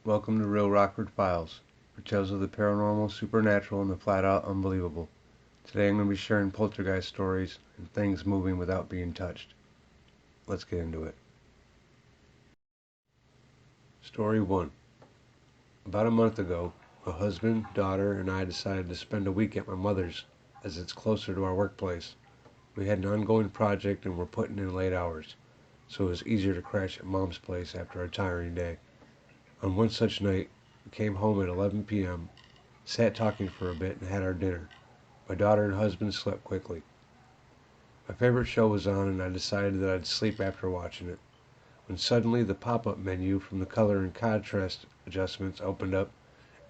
Welcome to Real Rockford Files, for tales of the paranormal, supernatural, and the flat-out unbelievable. Today I'm going to be sharing poltergeist stories and things moving without being touched. Let's get into it. Story 1. About a month ago, my husband, daughter, and I decided to spend a week at my mother's, as it's closer to our workplace. We had an ongoing project and were putting in late hours, so it was easier to crash at Mom's place after a tiring day. On one such night, we came home at 11 p.m., sat talking for a bit, and had our dinner. My daughter and husband slept quickly. My favorite show was on, and I decided that I'd sleep after watching it, when suddenly the pop-up menu from the color and contrast adjustments opened up,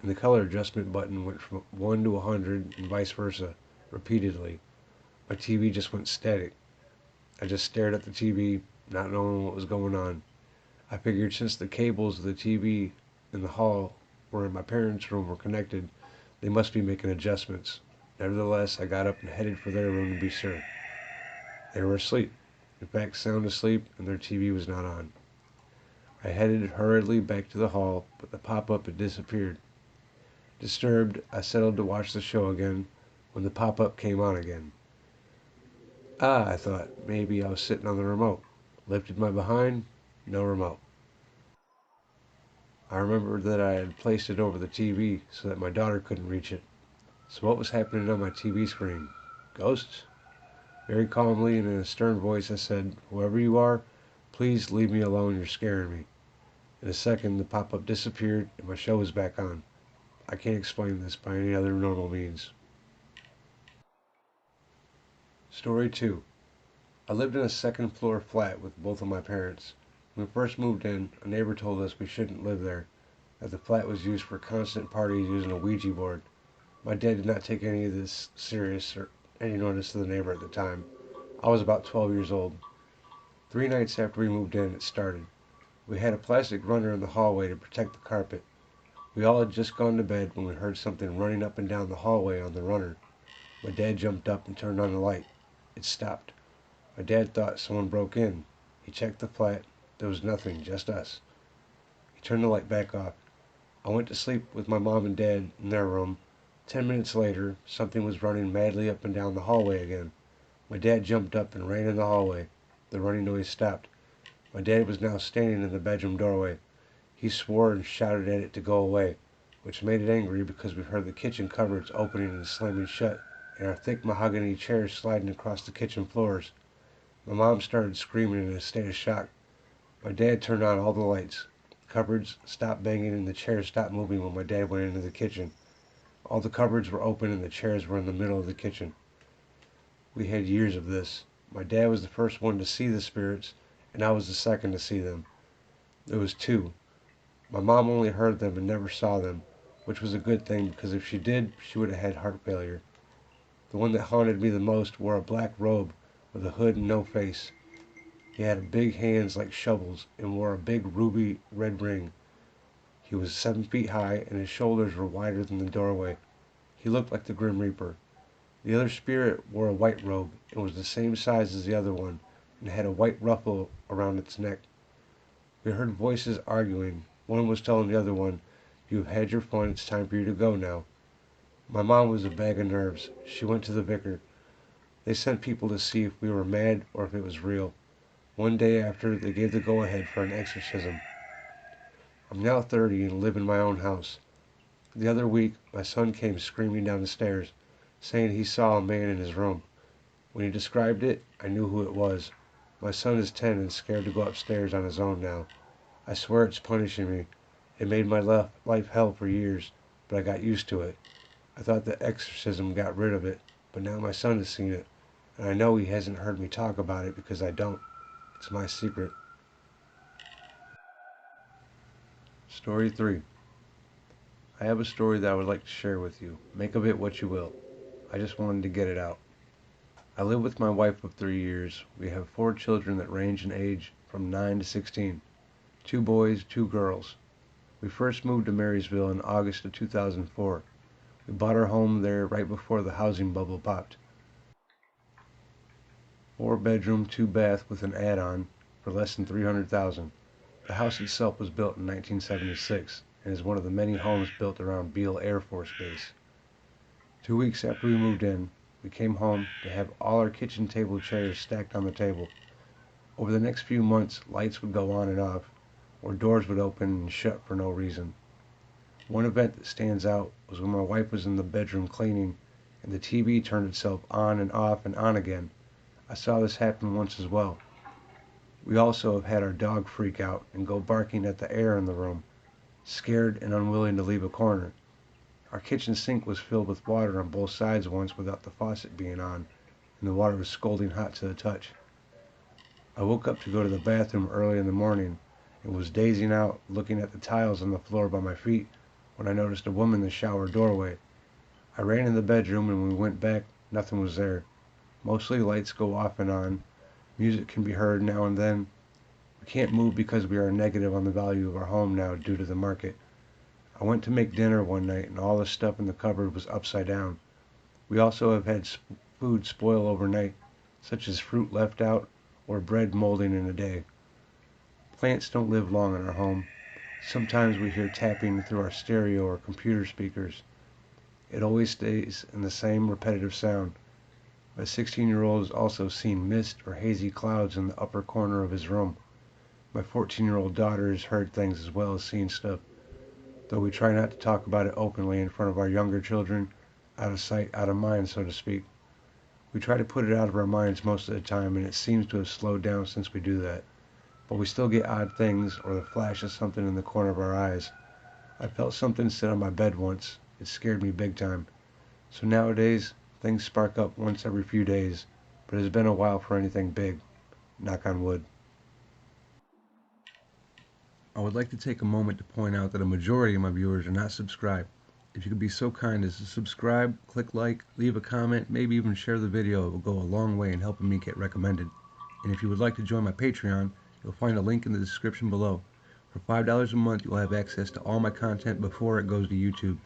and the color adjustment button went from 1 to 100 and vice versa, repeatedly. My TV just went static. I just stared at the TV, not knowing what was going on. I figured since the cables of the TV in the hall where in my parents' room were connected, they must be making adjustments. Nevertheless, I got up and headed for their room to be sure. They were asleep. In fact, sound asleep, and their TV was not on. I headed hurriedly back to the hall, but the pop-up had disappeared. Disturbed, I settled to watch the show again when the pop-up came on again. I thought, maybe I was sitting on the remote. Lifted my behind, no remote. I remembered that I had placed it over the TV so that my daughter couldn't reach it. So what was happening on my TV screen? Ghosts? Very calmly and in a stern voice I said, "Whoever you are, please leave me alone, you're scaring me." In a second the pop-up disappeared and my show was back on. I can't explain this by any other normal means. Story 2. I lived in a second floor flat with both of my parents. When we first moved in, a neighbor told us we shouldn't live there, that the flat was used for constant parties using a Ouija board. My dad did not take any of this serious or any notice to the neighbor at the time. I was about 12 years old. 3 nights after we moved in, it started. We had a plastic runner in the hallway to protect the carpet. We all had just gone to bed when we heard something running up and down the hallway on the runner. My dad jumped up and turned on the light. It stopped. My dad thought someone broke in. He checked the flat. There was nothing, just us. He turned the light back off. I went to sleep with my mom and dad in their room. 10 minutes later, something was running madly up and down the hallway again. My dad jumped up and ran in the hallway. The running noise stopped. My dad was now standing in the bedroom doorway. He swore and shouted at it to go away, which made it angry because we heard the kitchen cupboards opening and slamming shut, and our thick mahogany chairs sliding across the kitchen floors. My mom started screaming in a state of shock. My dad turned on all the lights. The cupboards stopped banging and the chairs stopped moving when my dad went into the kitchen. All the cupboards were open and the chairs were in the middle of the kitchen. We had years of this. My dad was the first one to see the spirits, and I was the second to see them. There was two. My mom only heard them and never saw them, which was a good thing because if she did, she would have had heart failure. The one that haunted me the most wore a black robe with a hood and no face. He had big hands like shovels and wore a big ruby red ring. He was 7 feet high and his shoulders were wider than the doorway. He looked like the Grim Reaper. The other spirit wore a white robe and was the same size as the other one and had a white ruffle around its neck. We heard voices arguing. One was telling the other one, "You've had your fun, it's time for you to go now." My mom was a bag of nerves. She went to the vicar. They sent people to see if we were mad or if it was real. One day after, they gave the go-ahead for an exorcism. I'm now 30 and live in my own house. The other week, my son came screaming down the stairs, saying he saw a man in his room. When he described it, I knew who it was. My son is 10 and scared to go upstairs on his own now. I swear it's punishing me. It made my life hell for years, but I got used to it. I thought the exorcism got rid of it, but now my son has seen it, and I know he hasn't heard me talk about it because I don't. It's my secret. Story 3. I have a story that I would like to share with you. Make of it what you will. I just wanted to get it out. I live with my wife of 3 years. We have 4 children that range in age from 9 to 16. 2 boys, 2 girls. We first moved to Marysville in August of 2004. We bought our home there right before the housing bubble popped. 4-bedroom, 2-bath with an add-on for less than $300,000. The house itself was built in 1976, and is one of the many homes built around Beale Air Force Base. 2 weeks after we moved in, we came home to have all our kitchen table chairs stacked on the table. Over the next few months, lights would go on and off, or doors would open and shut for no reason. One event that stands out was when my wife was in the bedroom cleaning and the TV turned itself on and off and on again. I saw this happen once as well. We also have had our dog freak out and go barking at the air in the room, scared and unwilling to leave a corner. Our kitchen sink was filled with water on both sides once without the faucet being on, and the water was scalding hot to the touch. I woke up to go to the bathroom early in the morning and was dazing out looking at the tiles on the floor by my feet when I noticed a woman in the shower doorway. I ran in the bedroom, and when we went back, nothing was there. Mostly lights go off and on. Music can be heard now and then. We can't move because we are negative on the value of our home now due to the market. I went to make dinner one night and all the stuff in the cupboard was upside down. We also have had food spoil overnight, such as fruit left out or bread molding in a day. Plants don't live long in our home. Sometimes we hear tapping through our stereo or computer speakers. It always stays in the same repetitive sound. My 16-year-old has also seen mist or hazy clouds in the upper corner of his room. My 14-year-old daughter has heard things as well as seen stuff, though we try not to talk about it openly in front of our younger children, out of sight, out of mind, so to speak. We try to put it out of our minds most of the time, and it seems to have slowed down since we do that. But we still get odd things or the flash of something in the corner of our eyes. I felt something sit on my bed once. It scared me big time. So nowadays, things spark up once every few days, but it has been a while for anything big. Knock on wood. I would like to take a moment to point out that a majority of my viewers are not subscribed. If you could be so kind as to subscribe, click like, leave a comment, maybe even share the video, it will go a long way in helping me get recommended. And if you would like to join my Patreon, you'll find a link in the description below. For $5 a month, you'll have access to all my content before it goes to YouTube.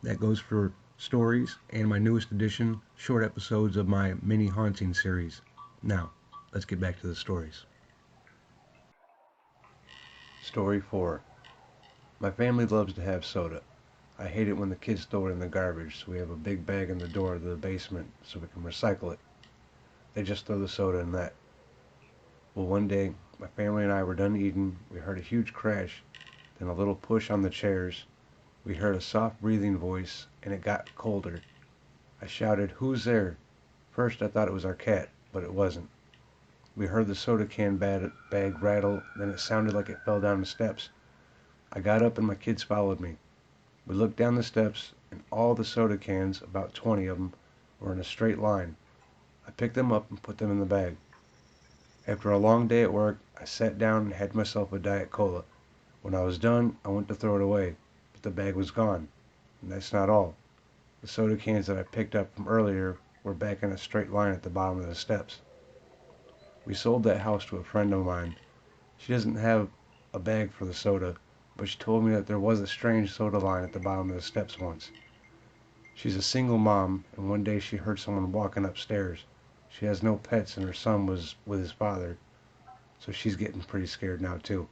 That goes for stories and my newest edition, short episodes of my mini haunting series. Now, let's get back to the stories. Story 4. My family loves to have soda. I hate it when the kids throw it in the garbage, so we have a big bag in the door of the basement so we can recycle it. They just throw the soda in that. Well, one day, my family and I were done eating, we heard a huge crash, then a little push on the chairs. We heard a soft breathing voice, and it got colder. I shouted, "Who's there?" First I thought it was our cat, but it wasn't. We heard the soda can bag rattle, then it sounded like it fell down the steps. I got up and my kids followed me. We looked down the steps, and all the soda cans, about 20 of them, were in a straight line. I picked them up and put them in the bag. After a long day at work, I sat down and had myself a Diet Cola. When I was done, I went to throw it away, but the bag was gone. And that's not all. The soda cans that I picked up from earlier were back in a straight line at the bottom of the steps. We sold that house to a friend of mine. She doesn't have a bag for the soda, but she told me that there was a strange soda line at the bottom of the steps once. She's a single mom, and one day she heard someone walking upstairs. She has no pets, and her son was with his father, so she's getting pretty scared now too.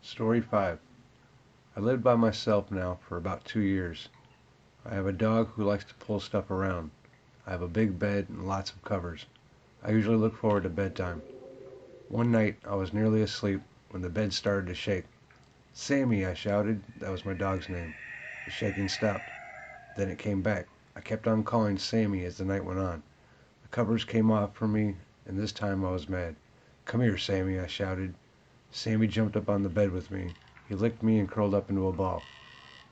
Story 5. I lived by myself now for about 2 years. I have a dog who likes to pull stuff around. I have a big bed and lots of covers. I usually look forward to bedtime. One night I was nearly asleep when the bed started to shake. "Sammy," I shouted. That was my dog's name. The shaking stopped. Then it came back. I kept on calling Sammy as the night went on. The covers came off from me, and this time I was mad. "Come here, Sammy," I shouted. Sammy jumped up on the bed with me. He licked me and curled up into a ball.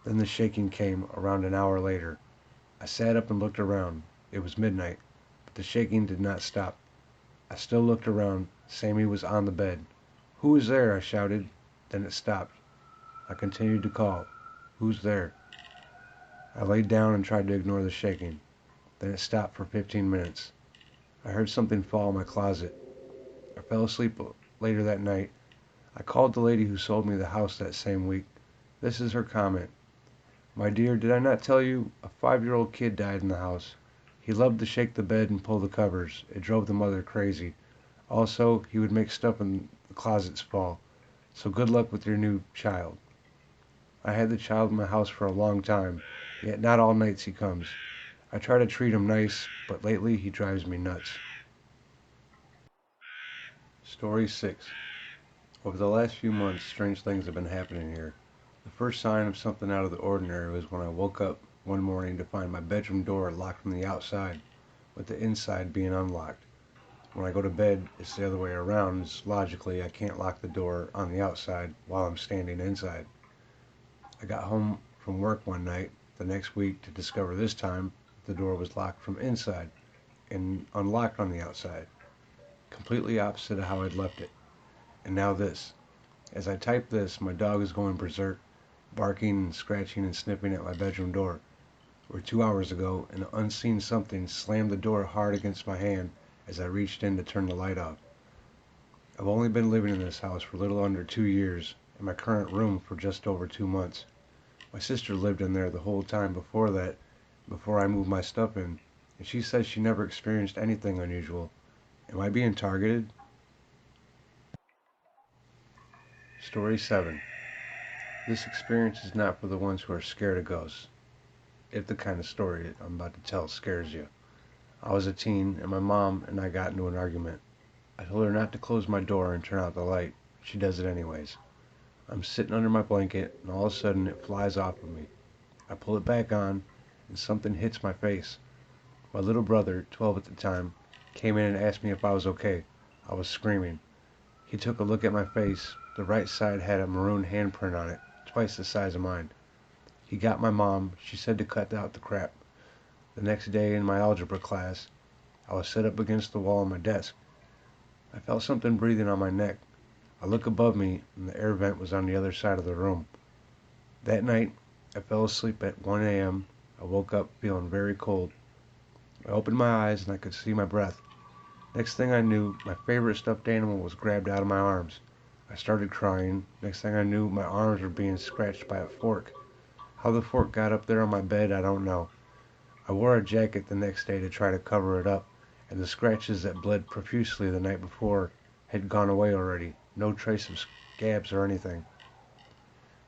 Then the shaking came, around an hour later. I sat up and looked around. It was midnight, but the shaking did not stop. I still looked around. Sammy was on the bed. "Who is there?" I shouted. Then it stopped. I continued to call. "Who's there?" I laid down and tried to ignore the shaking. Then it stopped for 15 minutes. I heard something fall in my closet. I fell asleep later that night. I called the lady who sold me the house that same week. This is her comment. "My dear, did I not tell you? A 5-year-old kid died in the house. He loved to shake the bed and pull the covers. It drove the mother crazy. Also, he would make stuff in the closets fall. So good luck with your new child. I had the child in my house for a long time, yet not all nights he comes. I try to treat him nice, but lately he drives me nuts. Story 6. Over the last few months, strange things have been happening here. The first sign of something out of the ordinary was when I woke up one morning to find my bedroom door locked from the outside, with the inside being unlocked. When I go to bed, it's the other way around, as logically I can't lock the door on the outside while I'm standing inside. I got home from work one night the next week to discover this time the door was locked from inside and unlocked on the outside, completely opposite of how I'd left it. And now this. As I type this, my dog is going berserk, barking and scratching and sniffing at my bedroom door. Where 2 hours ago, an unseen something slammed the door hard against my hand as I reached in to turn the light off. I've only been living in this house for a little under 2 years, and my current room for just over 2 months. My sister lived in there the whole time before that, before I moved my stuff in, and she says she never experienced anything unusual. Am I being targeted? Story 7. This experience is not for the ones who are scared of ghosts, if the kind of story I'm about to tell scares you. I was a teen, and my mom and I got into an argument. I told her not to close my door and turn out the light. She does it anyways. I'm sitting under my blanket, and all of a sudden it flies off of me. I pull it back on, and something hits my face. My little brother, 12 at the time, came in and asked me if I was okay. I was screaming. He took a look at my face. The right side had a maroon handprint on it, twice the size of mine. He got my mom. She said to cut out the crap. The next day in my algebra class, I was set up against the wall on my desk. I felt something breathing on my neck. I look above me, and the air vent was on the other side of the room. That night, I fell asleep at 1 a.m. I woke up feeling very cold. I opened my eyes, and I could see my breath. Next thing I knew, my favorite stuffed animal was grabbed out of my arms. I started crying. Next thing I knew, my arms were being scratched by a fork. How the fork got up there on my bed, I don't know. I wore a jacket the next day to try to cover it up, and the scratches that bled profusely the night before had gone away already. No trace of scabs or anything.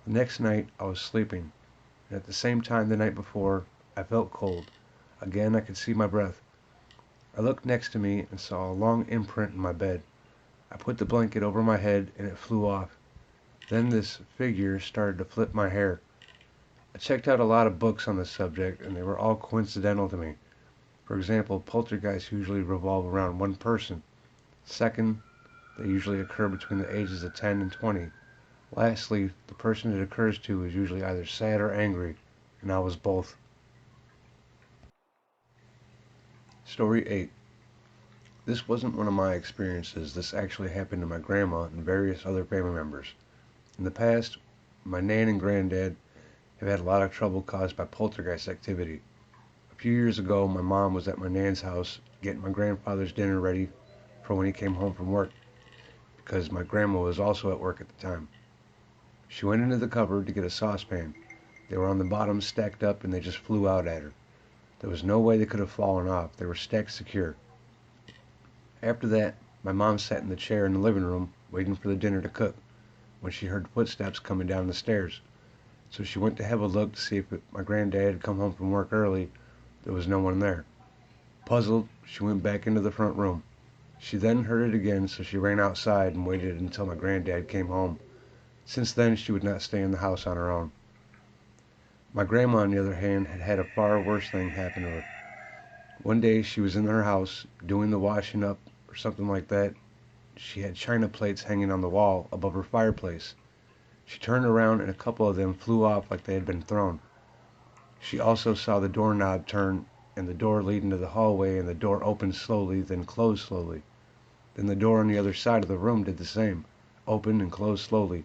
The next night, I was sleeping, and at the same time the night before, I felt cold. Again, I could see my breath. I looked next to me and saw a long imprint in my bed. I put the blanket over my head, and it flew off. Then this figure started to flip my hair. I checked out a lot of books on this subject, and they were all coincidental to me. For example, poltergeists usually revolve around one person. Second, they usually occur between the ages of 10 and 20. Lastly, the person it occurs to is usually either sad or angry, and I was both. Story 8. This wasn't one of my experiences. This actually happened to my grandma and various other family members. In the past, my nan and granddad have had a lot of trouble caused by poltergeist activity. A few years ago, my mom was at my nan's house getting my grandfather's dinner ready for when he came home from work, because my grandma was also at work at the time. She went into the cupboard to get a saucepan. They were on the bottom stacked up, and they just flew out at her. There was no way they could have fallen off. They were stacked secure. After that, my mom sat in the chair in the living room waiting for the dinner to cook when she heard footsteps coming down the stairs. So she went to have a look to see if my granddad had come home from work early. There was no one there. Puzzled, she went back into the front room. She then heard it again, so she ran outside and waited until my granddad came home. Since then, she would not stay in the house on her own. My grandma, on the other hand, had had a far worse thing happen to her. One day, she was in her house doing the washing up or something like that. She had china plates hanging on the wall above her fireplace. She turned around and a couple of them flew off like they had been thrown. She also saw the doorknob turn and the door leading to the hallway, and the door opened slowly, then closed slowly. Then the door on the other side of the room did the same, opened and closed slowly.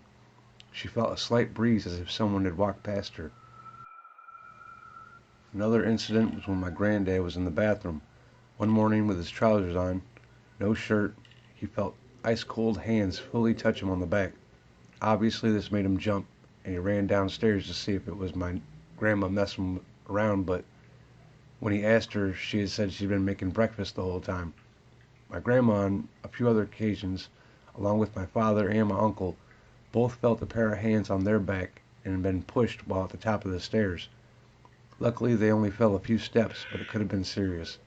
She felt a slight breeze as if someone had walked past her. Another incident was when my granddad was in the bathroom. One morning with his trousers on, no shirt, he felt ice-cold hands fully touch him on the back. Obviously this made him jump, and he ran downstairs to see if it was my grandma messing around, but when he asked her, she had said she'd been making breakfast the whole time. My grandma, on a few other occasions, along with my father and my uncle, Both felt a pair of hands on their back and had been pushed while at the top of the stairs. Luckily, they only fell a few steps, but it could have been serious.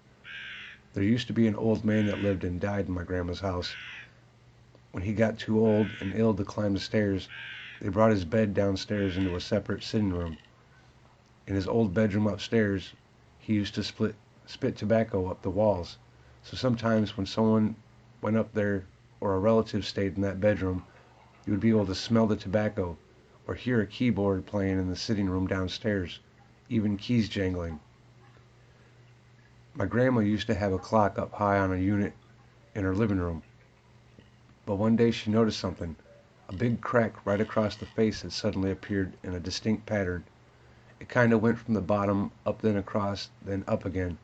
There used to be an old man that lived and died in my grandma's house. When he got too old and ill to climb the stairs, they brought his bed downstairs into a separate sitting room. In his old bedroom upstairs, he used to spit tobacco up the walls. So sometimes when someone went up there or a relative stayed in that bedroom, you would be able to smell the tobacco or hear a keyboard playing in the sitting room downstairs, even keys jangling. My grandma used to have a clock up high on a unit in her living room, but one day she noticed something. A big crack right across the face had suddenly appeared in a distinct pattern. It kind of went from the bottom up, then across, then up again.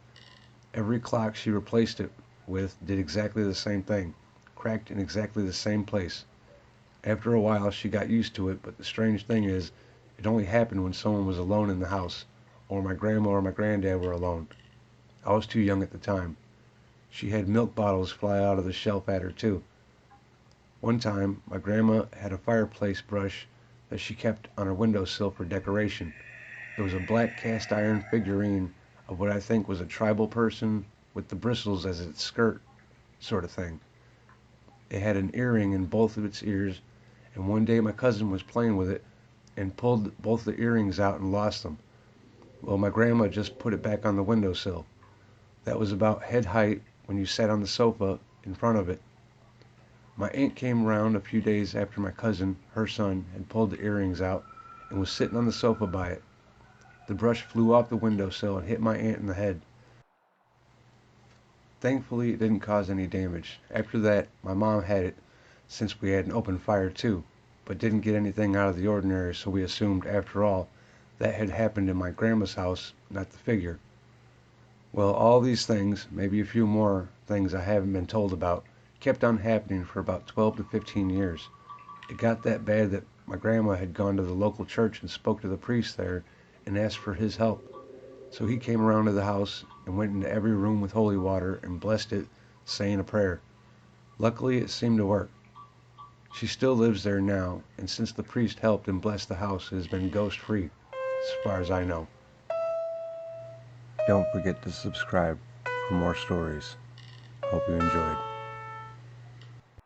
Every clock she replaced it with did exactly the same thing, cracked in exactly the same place. After a while she got used to it, but the strange thing is, it only happened when someone was alone in the house, or my grandma or my granddad were alone. I was too young at the time. She had milk bottles fly out of the shelf at her too. One time, my grandma had a fireplace brush that she kept on her windowsill for decoration. There was a black cast iron figurine of what I think was a tribal person with the bristles as its skirt, sort of thing. It had an earring in both of its ears, and one day my cousin was playing with it and pulled both the earrings out and lost them. Well, my grandma just put it back on the windowsill. That was about head height when you sat on the sofa in front of it. My aunt came round a few days after my cousin, her son, had pulled the earrings out and was sitting on the sofa by it. The brush flew off the windowsill and hit my aunt in the head. Thankfully, it didn't cause any damage. After that, my mom had it, since we had an open fire too, but didn't get anything out of the ordinary, so we assumed, after all, that had happened in my grandma's house, not the figure. Well, all these things, maybe a few more things I haven't been told about, kept on happening for about 12 to 15 years. It got that bad that my grandma had gone to the local church and spoke to the priest there and asked for his help. So he came around to the house and went into every room with holy water and blessed it, saying a prayer. Luckily, it seemed to work. She still lives there now, and since the priest helped and blessed the house, it has been ghost-free, as far as I know. Don't forget to subscribe for more stories. Hope you enjoyed.